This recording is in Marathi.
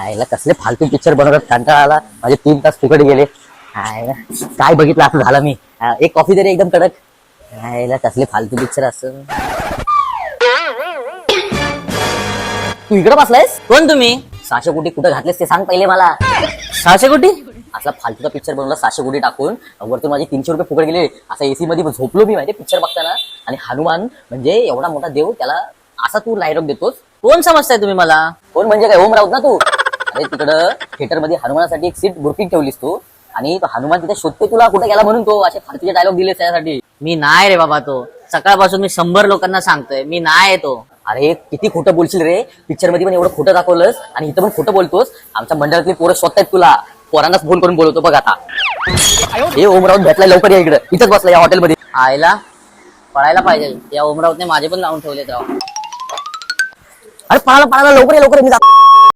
आयला कसले फालतू पिक्चर बनवतात, कंटाळा आला. माझे 3 तास फुकट गेले. आयला काय बघितलं असं झालं मी. एक कॉफी तरी एकदम कडक. आयला कसले फालतू पिक्चर असं. तू इकडे बसलायस? कोण तुम्ही? 600 कोटी कुठे घातलेस ते सांग पहिले मला. 600 कोटी? असला फालतूचा पिक्चर बनवला 600 कोटी टाकून. वरतून माझे 300 रुपये फुकट गेले. असा एसी मध्ये झोपलो मी माहिती पिक्चर बघताना. आणि हनुमान म्हणजे एवढा मोठा देव, त्याला असा तू डायलॉग देतोस. कोण समजताय तुम्ही मला? कोण म्हणजे काय, ओम राऊत ना तू? अरे तिकडं थिएटर मध्ये हनुमानासाठी एक सीट बुकिंग ठेवलीस तू. आणि तो हनुमान तिथे शोधतोय तुला, कुठे गेला म्हणून. तो असे फालतूचे डायलॉग दिले त्यासाठी. मी नाही रे बाबा. तो सकाळपासून मी 100 लोकांना सांगतोय मी नाही तो. अरे किती खोटं बोलशील रे. पिक्चर मध्ये पण एवढं खोटं दाखवलंस आणि इथं पण खोटं बोलतोस. आमच्या मंडळातली पोरं स्वतःच तुला पोरांनाच फोन करून बोलवतो बघ आता. हे ओम राऊत भेटलाय, लवकर या इकडे. इथंच बसला या हॉटेलमध्ये. आयला पळायला पाहिजे. या ओमरावतने माझे पण लावून ठेवलेत राव. अरे पळाला लवकर या, लवकर मी जातो.